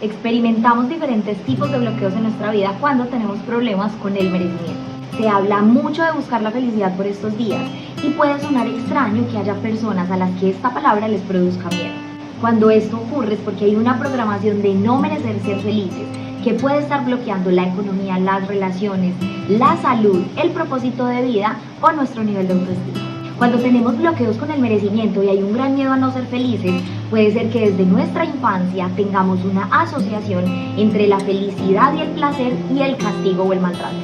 experimentamos diferentes tipos de bloqueos en nuestra vida cuando tenemos problemas con el merecimiento. Se habla mucho de buscar la felicidad por estos días y puede sonar extraño que haya personas a las que esta palabra les produzca miedo. Cuando esto ocurre es porque hay una programación de no merecer ser felices que puede estar bloqueando la economía, las relaciones, la salud, el propósito de vida o nuestro nivel de autoestima. Cuando tenemos bloqueos con el merecimiento y hay un gran miedo a no ser felices, puede ser que desde nuestra infancia tengamos una asociación entre la felicidad y el placer y el castigo o el maltrato.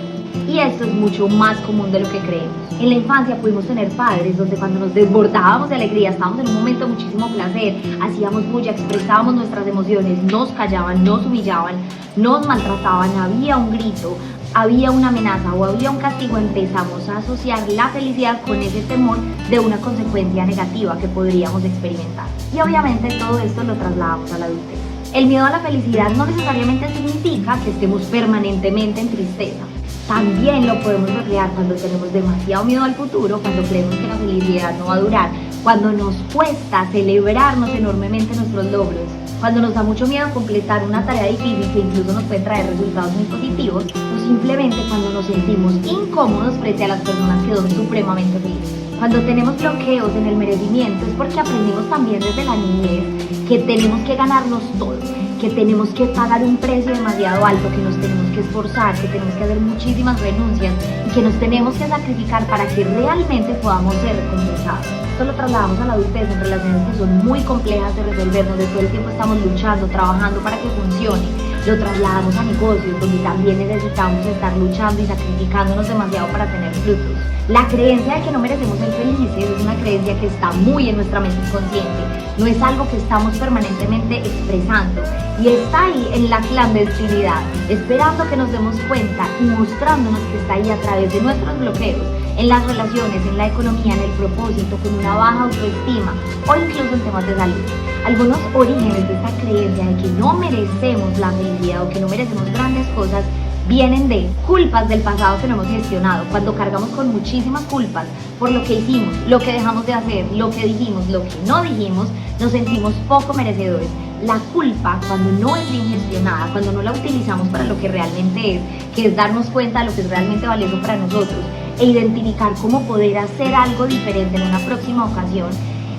Y esto es mucho más común de lo que creemos. En la infancia pudimos tener padres donde cuando nos desbordábamos de alegría, estábamos en un momento de muchísimo placer, hacíamos bulla, expresábamos nuestras emociones, nos callaban, nos humillaban, nos maltrataban, había un grito, había una amenaza o había un castigo, empezamos a asociar la felicidad con ese temor de una consecuencia negativa que podríamos experimentar. Y obviamente todo esto lo trasladamos a la adultez. El miedo a la felicidad no necesariamente significa que estemos permanentemente en tristeza. También lo podemos reflejar cuando tenemos demasiado miedo al futuro, cuando creemos que la felicidad no va a durar, cuando nos cuesta celebrarnos enormemente nuestros logros, cuando nos da mucho miedo completar una tarea difícil que incluso nos puede traer resultados muy positivos, o simplemente cuando nos sentimos incómodos frente a las personas que son supremamente felices. Cuando tenemos bloqueos en el merecimiento es porque aprendimos también desde la niñez que tenemos que ganarnos todo, que tenemos que pagar un precio demasiado alto, que nos tenemos que esforzar, que tenemos que hacer muchísimas renuncias y que nos tenemos que sacrificar para que realmente podamos ser recompensados. Esto lo trasladamos a la adultez en relaciones que son muy complejas de resolver, donde todo el tiempo estamos luchando, trabajando para que funcione. Lo trasladamos a negocios, donde también necesitamos estar luchando y sacrificándonos demasiado para tener frutos. La creencia de que no merecemos ser felices es una creencia que está muy en nuestra mente inconsciente. No es algo que estamos permanentemente expresando y está ahí en la clandestinidad, esperando que nos demos cuenta y mostrándonos que está ahí a través de nuestros bloqueos, en las relaciones, en la economía, en el propósito, con una baja autoestima o incluso en temas de salud. Algunos orígenes de esta creencia de que no merecemos la felicidad o que no merecemos grandes cosas vienen de culpas del pasado que no hemos gestionado. Cuando cargamos con muchísimas culpas por lo que hicimos, lo que dejamos de hacer, lo que dijimos, lo que no dijimos, nos sentimos poco merecedores. La culpa, cuando no es bien gestionada, cuando no la utilizamos para lo que realmente es, que es darnos cuenta de lo que es realmente valioso para nosotros e identificar cómo poder hacer algo diferente en una próxima ocasión.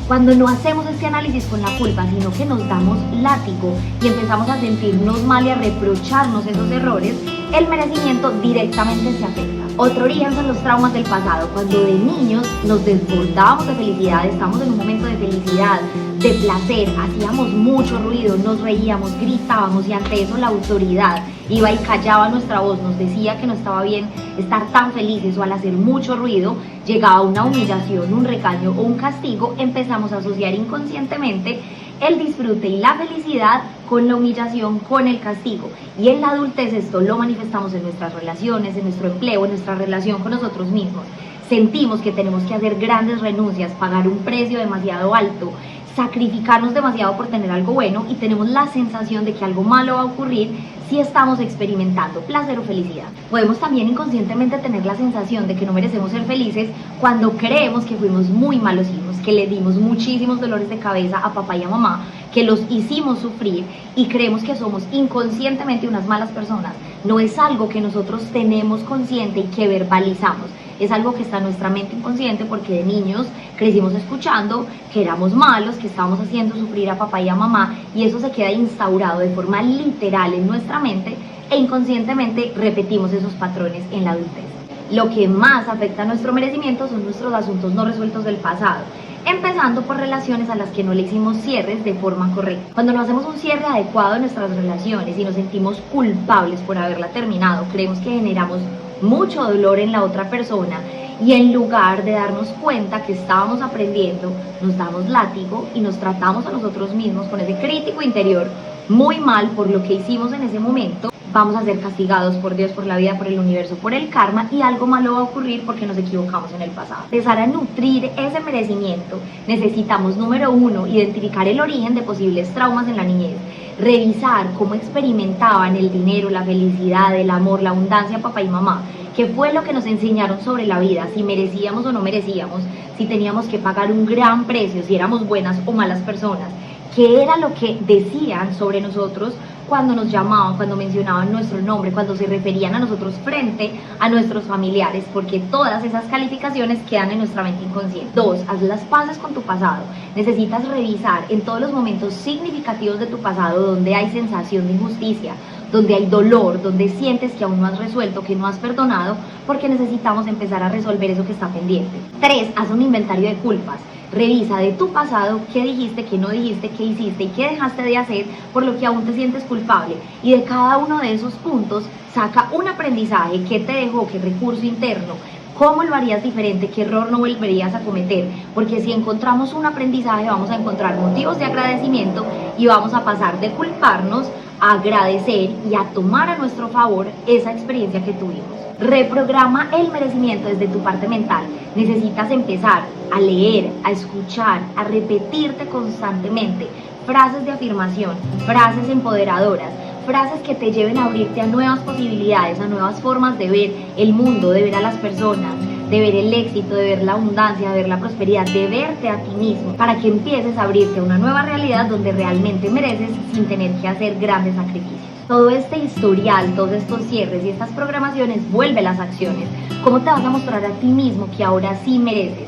Cuando no hacemos este análisis con la culpa, sino que nos damos látigo y empezamos a sentirnos mal y a reprocharnos esos errores, el merecimiento directamente se afecta. Otro origen son los traumas del pasado. Cuando de niños nos desbordábamos de felicidad, estamos en un momento de felicidad, de placer, hacíamos mucho ruido, nos reíamos, gritábamos y ante eso la autoridad iba y callaba nuestra voz, nos decía que no estaba bien estar tan felices o al hacer mucho ruido llegaba una humillación, un regaño o un castigo, empezamos a asociar inconscientemente el disfrute y la felicidad con la humillación, con el castigo. Y en la adultez esto lo manifestamos en nuestras relaciones, en nuestro empleo, en nuestra relación con nosotros mismos. Sentimos que tenemos que hacer grandes renuncias, pagar un precio demasiado alto, sacrificarnos demasiado por tener algo bueno y tenemos la sensación de que algo malo va a ocurrir si estamos experimentando placer o felicidad. Podemos también inconscientemente tener la sensación de que no merecemos ser felices cuando creemos que fuimos muy malos hijos, que le dimos muchísimos dolores de cabeza a papá y a mamá, que los hicimos sufrir y creemos que somos inconscientemente unas malas personas. No es algo que nosotros tenemos consciente y que verbalizamos. Es algo que está en nuestra mente inconsciente porque de niños crecimos escuchando que éramos malos, que estábamos haciendo sufrir a papá y a mamá y eso se queda instaurado de forma literal en nuestra mente e inconscientemente repetimos esos patrones en la adultez. Lo que más afecta a nuestro merecimiento son nuestros asuntos no resueltos del pasado, empezando por relaciones a las que no le hicimos cierres de forma correcta. Cuando no hacemos un cierre adecuado en nuestras relaciones y nos sentimos culpables por haberla terminado, creemos que generamos mucho dolor en la otra persona y en lugar de darnos cuenta que estábamos aprendiendo, nos damos látigo y nos tratamos a nosotros mismos con ese crítico interior muy mal por lo que hicimos en ese momento. Vamos a ser castigados por Dios, por la vida, por el universo, por el karma y algo malo va a ocurrir porque nos equivocamos en el pasado. Empezar a nutrir ese merecimiento, necesitamos, número uno, identificar el origen de posibles traumas en la niñez, revisar cómo experimentaban el dinero, la felicidad, el amor, la abundancia papá y mamá, qué fue lo que nos enseñaron sobre la vida, si merecíamos o no merecíamos, si teníamos que pagar un gran precio, si éramos buenas o malas personas, qué era lo que decían sobre nosotros cuando nos llamaban, cuando mencionaban nuestro nombre, cuando se referían a nosotros frente a nuestros familiares, porque todas esas calificaciones quedan en nuestra mente inconsciente. 2. Haz las paces con tu pasado. Necesitas revisar en todos los momentos significativos de tu pasado donde hay sensación de injusticia, donde hay dolor, donde sientes que aún no has resuelto, que no has perdonado, porque necesitamos empezar a resolver eso que está pendiente. 3. Haz un inventario de culpas. Revisa de tu pasado qué dijiste, qué no dijiste, qué hiciste y qué dejaste de hacer por lo que aún te sientes culpable. Y de cada uno de esos puntos saca un aprendizaje, qué te dejó, qué recurso interno, cómo lo harías diferente, qué error no volverías a cometer. Porque si encontramos un aprendizaje vamos a encontrar motivos de agradecimiento y vamos a pasar de culparnos a agradecer y a tomar a nuestro favor esa experiencia que tuvimos. Reprograma el merecimiento desde tu parte mental. Necesitas empezar a leer, a escuchar, a repetirte constantemente frases de afirmación, frases empoderadoras, frases que te lleven a abrirte a nuevas posibilidades, a nuevas formas de ver el mundo, de ver a las personas, de ver el éxito, de ver la abundancia, de ver la prosperidad, de verte a ti mismo, para que empieces a abrirte a una nueva realidad donde realmente mereces sin tener que hacer grandes sacrificios. Todo este historial, todos estos cierres y estas programaciones vuelve las acciones. ¿Cómo te vas a mostrar a ti mismo que ahora sí mereces?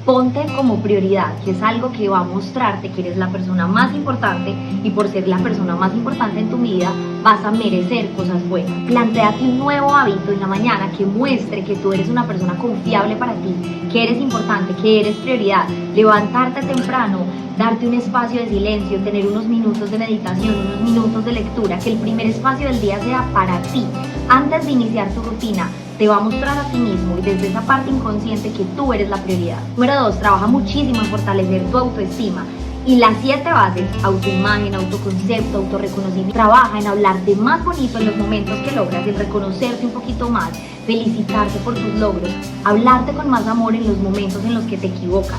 Ponte como prioridad, que es algo que va a mostrarte que eres la persona más importante y por ser la persona más importante en tu vida vas a merecer cosas buenas. Plantéate un nuevo hábito en la mañana que muestre que tú eres una persona confiable para ti, que eres importante, que eres prioridad. Levantarte temprano, darte un espacio de silencio, tener unos minutos de meditación, unos minutos de lectura, que el primer espacio del día sea para ti. Antes de iniciar tu rutina, te va a mostrar a ti mismo y desde esa parte inconsciente que tú eres la prioridad. Número 2, trabaja muchísimo en fortalecer tu autoestima. Y las 7 bases, autoimagen, autoconcepto, autorreconocimiento, trabaja en hablarte más bonito en los momentos que logras, en reconocerte un poquito más, felicitarte por tus logros, hablarte con más amor en los momentos en los que te equivocas.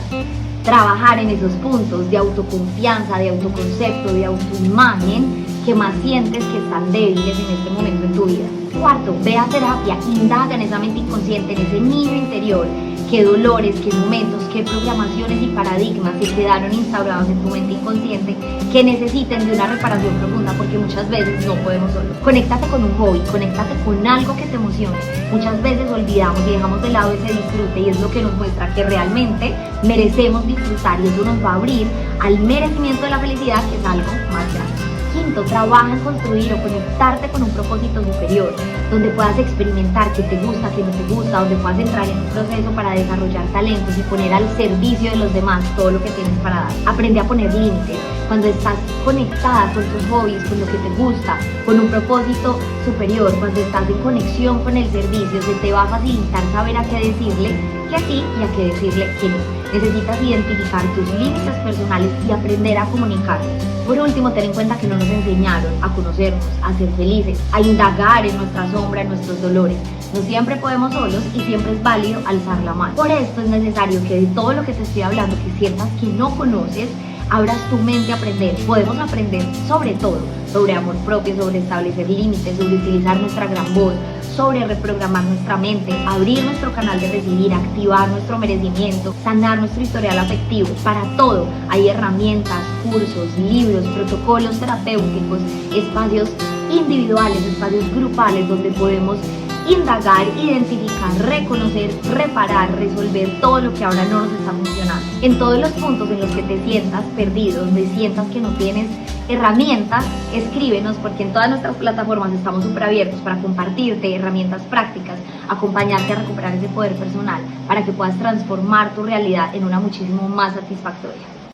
Trabajar en esos puntos de autoconfianza, de autoconcepto, de autoimagen que más sientes que están débiles en este momento en tu vida. 4, ve a terapia, indaga en esa mente inconsciente, en ese niño interior, qué dolores, qué momentos, qué programaciones y paradigmas se quedaron instaurados en tu mente inconsciente que necesiten de una reparación profunda, porque muchas veces no podemos solo. Conéctate con un hobby, conéctate con algo que te emocione. Muchas veces olvidamos y dejamos de lado ese disfrute y es lo que nos muestra que realmente merecemos disfrutar y eso nos va a abrir al merecimiento de la felicidad, que es algo más grande. 5, trabaja en construir o conectarte con un propósito superior, donde puedas experimentar qué te gusta, qué no te gusta, donde puedas entrar en un proceso para desarrollar talentos y poner al servicio de los demás todo lo que tienes para dar. Aprende a poner límites. Cuando estás conectada con tus hobbies, con lo que te gusta, con un propósito superior, cuando estás en conexión con el servicio, se te va a facilitar saber a qué decirle que sí y a qué decirle que no. Necesitas identificar tus límites personales y aprender a comunicarlos. Por último, ten en cuenta que no nos enseñaron a conocernos, a ser felices, a indagar en nuestra sombra, en nuestros dolores. No siempre podemos solos y siempre es válido alzar la mano. Por esto es necesario que de todo lo que te estoy hablando, que sientas que no conoces, abras tu mente a aprender. Podemos aprender sobre todo, sobre amor propio, sobre establecer límites, sobre utilizar nuestra gran voz, sobre reprogramar nuestra mente, abrir nuestro canal de recibir, activar nuestro merecimiento, sanar nuestro historial afectivo. Para todo hay herramientas, cursos, libros, protocolos terapéuticos, espacios individuales, espacios grupales donde podemos indagar, identificar, reconocer, reparar, resolver todo lo que ahora no nos está funcionando. En todos los puntos en los que te sientas perdido, donde sientas que no tienes herramientas, escríbenos, porque en todas nuestras plataformas estamos súper abiertos para compartirte herramientas prácticas, acompañarte a recuperar ese poder personal para que puedas transformar tu realidad en una muchísimo más satisfactoria.